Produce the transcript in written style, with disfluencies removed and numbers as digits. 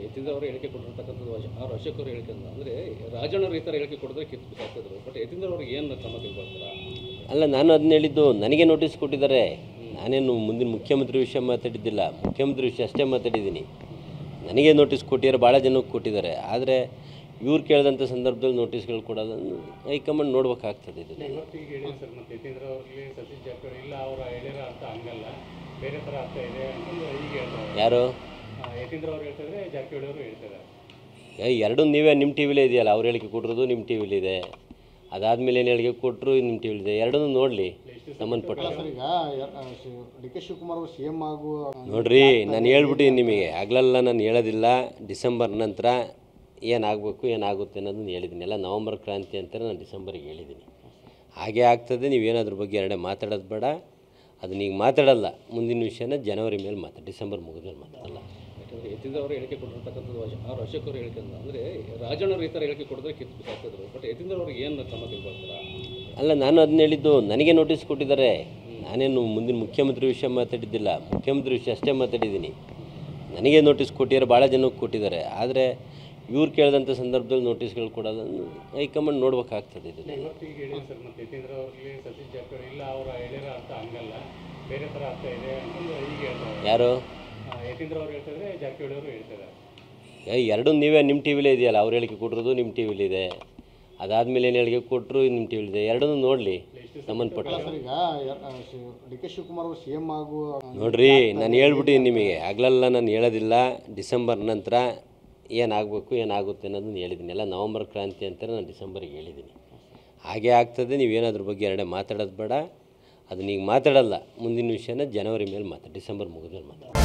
ಯತೀಂದ್ರ ಅವರು ಹೇಳಿಕೆ ಕೊಟ್ಟಿರ್ತಕ್ಕಂಥದ್ದು ಆರ್ ಅಶೋಕ್ ಅವರು ಹೇಳಿಕೆ ಅಂದರೆ ರಾಜಣ್ಣವರು ಈ ಥರ ಹೇಳಿಕೆ ಕೊಡಿದ್ರೆ ಕಿತ್ತು ಬಿಸಾಕ್ತಿದ್ರು. ಬಟ್ ಯತೀಂದ್ರ ಅವ್ರಿಗೆ ಏನು ಕ್ರಮ ತೆಗೆದುಕೊಳ್ತಾರ? ಅಲ್ಲ, ನಾನು ಅದನ್ನ ಹೇಳಿದ್ದು, ನನಗೆ ನೋಟಿಸ್ ಕೊಟ್ಟಿದ್ದಾರೆ. ನಾನೇನು ಮುಂದಿನ ಮುಖ್ಯಮಂತ್ರಿ ವಿಷಯ ಮಾತಾಡಿದ್ದಿಲ್ಲ, ಮುಖ್ಯಮಂತ್ರಿ ವಿಷಯ ಅಷ್ಟೇ ಮಾತಾಡಿದ್ದೀನಿ. ನನಗೆ ನೋಟಿಸ್ ಕೊಟ್ಟಿದ್ದಾರೆ, ಭಾಳ ಜನಕ್ಕೆ ಕೊಟ್ಟಿದ್ದಾರೆ. ಆದರೆ ಇವ್ರು ಕೇಳಿದಂಥ ಸಂದರ್ಭದಲ್ಲಿ ನೋಟಿಸ್ಗಳು ಕೊಡೋದನ್ನು ಹೈಕಮಾಂಡ್ ನೋಡ್ಬೇಕಾಗ್ತದೆ. ಇದನ್ನು ಇವತ್ತಿಗೆ ಹೇಳಿ ಸರ್, ಮತ್ತು ಯತೀಂದ್ರ ಅವ್ರಿಗೆ ಸತೀಶ್ ಜಾರಕಿಹೊಳಿ ಇಲ್ಲ ಅವರ ಹೇಳಿರೋ ಅರ್ಥ ಹಂಗಲ್ಲ, ಬೇರೆ ಥರ ಅರ್ಥ ಇದೆ ಅಂತಂದು ಈಗ ಹೇಳ್ತಾರೆ. ಯಾರು? ಯತೀಂದ್ರ ಅವ್ರು ಹೇಳ್ತಿದ್ರೆ, ಜಾರಕಿಹೊಳಿ ಅವರು ಹೇಳ್ತಿದ್ದಾರೆ. ಎರಡೂ ನೀವೇ ನಿಮ್ಮ ಟಿ ವಿಲೇ ಇದೆಯಲ್ಲ, ಅವ್ರು ಹೇಳಿಕೆ ಕೊಟ್ಟಿರೋದು ನಿಮ್ಮ ಟಿ ವಿಲಿದೆ, ಅದಾದಮೇಲೆ ಏನು ಹೇಳಿಕೆ ಕೊಟ್ಟರು ನಿಮ್ಮ ಟಿ ವಿಲಿದೆ. ಎರಡನ್ನೂ ನೋಡಲಿ ಸಂಬಂಧಪಟ್ಟ. ಈಗ ಡಿ ಕೆ ಶಿವಕುಮಾರ್ ಅವರು ಸಿ ಎಂ ಆಗುವ ನೋಡ್ರಿ, ನಾನು ಹೇಳ್ಬಿಟ್ಟಿದ್ದೀನಿ ನಿಮಗೆ, ಹಗಲೆಲ್ಲ ನಾನು ಹೇಳೋದಿಲ್ಲ. ಡಿಸೆಂಬರ್ ನಂತರ ಏನಾಗಬೇಕು ಏನಾಗುತ್ತೆ ಅನ್ನೋದನ್ನು ಹೇಳಿದ್ದೀನಿ. ಎಲ್ಲ ನವಂಬರ್ ಕ್ರಾಂತಿ ಅಂತಾರೆ, ನಾನು ಡಿಸೆಂಬರಿಗೆ ಹೇಳಿದ್ದೀನಿ. ಹಾಗೆ ಆಗ್ತದೆ. ನೀವೇನಾದ್ರ ಬಗ್ಗೆ ಎರಡೇ ಮಾತಾಡೋದು ಬೇಡ. ಅದನ್ನ ಈಗ ಮಾತಾಡಲ್ಲ. ಮುಂದಿನ ವಿಷಯನ ಜನವರಿ ಮೇಲೆ ಡಿಸೆಂಬರ್ ಮುಗಿದ್ಮೇಲೆ ಮಾತಾಡಲ್ಲ. ಯಾಕಂದರೆ ಯತೀಂದ್ರ ಅವರು ಹೇಳಿಕೆ ಕೊಟ್ಟಿರ್ತಕ್ಕಂಥದ್ದು ಆರ್ ಅಶೋಕ್ ಅವರು ಹೇಳಿಕೆ ಅಂದರೆ ರಾಜಣ್ಣವರು ಈ ಥರ ಹೇಳಿಕೆ ಕೊಡಿದ್ರೆ ಕಿತ್ತು ಬಿಸಾಕ್ತಿದ್ರು. ಬಟ್ ಯತೀಂದ್ರ ಅವ್ರಿಗೆ ಏನು ಕ್ರಮ ತೆಗೆದುಕೊಳ್ತಾರ? ಅಲ್ಲ, ನಾನು ಅದನ್ನ ಹೇಳಿದ್ದು, ನನಗೆ ನೋಟಿಸ್ ಕೊಟ್ಟಿದ್ದಾರೆ. ನಾನೇನು ಮುಂದಿನ ಮುಖ್ಯಮಂತ್ರಿ ವಿಷಯ ಮಾತಾಡಿದ್ದಿಲ್ಲ, ಮುಖ್ಯಮಂತ್ರಿ ವಿಷಯ ಅಷ್ಟೇ ಮಾತಾಡಿದ್ದೀನಿ. ನನಗೆ ನೋಟಿಸ್ ಕೊಟ್ಟಿದ್ದಾರೆ, ಭಾಳ ಜನಕ್ಕೆ ಕೊಟ್ಟಿದ್ದಾರೆ. ಆದರೆ ಇವ್ರು ಕೇಳಿದಂಥ ಸಂದರ್ಭದಲ್ಲಿ ನೋಟಿಸ್ಗಳು ಕೊಡೋದನ್ನು ಹೈಕಮಾಂಡ್ ನೋಡ್ಬೇಕಾಗ್ತದೆ. ಇದನ್ನು ಇವತ್ತಿಗೆ ಹೇಳಿ ಸರ್, ಮತ್ತು ಯತೀಂದ್ರ ಅವ್ರಿಗೆ ಸತೀಶ್ ಜಾರಕಿಹೊಳಿ ಇಲ್ಲ ಅವರ ಹೇಳಿರೋ ಅರ್ಥ ಹಂಗಲ್ಲ, ಬೇರೆ ಥರ ಅರ್ಥ ಇದೆ ಅಂತಂದು ಈಗ ಹೇಳ್ತಾರೆ. ಯಾರು? ಯತೀಂದ್ರ ಅವ್ರು ಹೇಳ್ತಿದ್ರೆ, ಜಾರಕಿಹೊಳಿ ಅವರು ಹೇಳ್ತಿದ್ದಾರೆ. ಎರಡೂ ನೀವೇ ನಿಮ್ಮ ಟಿ ವಿಲೇ ಇದೆಯಲ್ಲ, ಅವ್ರು ಹೇಳಿಕೆ ಕೊಟ್ಟಿರೋದು ನಿಮ್ಮ ಟಿ ವಿಲಿದೆ, ಅದಾದಮೇಲೆ ಏನು ಹೇಳಿಕೆ ಕೊಟ್ಟರು ನಿಮ್ಮ ಟಿ ವಿಲಿದೆ. ಎರಡನ್ನೂ ನೋಡಲಿ ಸಂಬಂಧಪಟ್ಟ. ಈಗ ಡಿ ಕೆ ಶಿವಕುಮಾರ್ ಅವರು ಸಿ ಎಂ ಆಗುವ ನೋಡ್ರಿ, ನಾನು ಹೇಳ್ಬಿಟ್ಟಿದ್ದೀನಿ ನಿಮಗೆ, ಹಗಲೆಲ್ಲ ನಾನು ಹೇಳೋದಿಲ್ಲ. ಡಿಸೆಂಬರ್ ನಂತರ ಏನಾಗಬೇಕು ಏನಾಗುತ್ತೆ ಅನ್ನೋದನ್ನು ಹೇಳಿದ್ದೀನಿ. ಎಲ್ಲ ನವಂಬರ್ ಕ್ರಾಂತಿ ಅಂತಾರೆ, ನಾನು ಡಿಸೆಂಬರಿಗೆ ಹೇಳಿದ್ದೀನಿ. ಹಾಗೆ ಆಗ್ತದೆ. ನೀವೇನಾದ್ರ ಬಗ್ಗೆ ಎರಡೇ ಮಾತಾಡೋದು ಬೇಡ. ಅದನ್ನ ಈಗ ಮಾತಾಡಲ್ಲ. ಮುಂದಿನ ವಿಷಯನ ಜನವರಿ ಮೇಲೆ ಡಿಸೆಂಬರ್ ಮುಗಿದ್ಮೇಲೆ ಮಾತಾಡೋದು.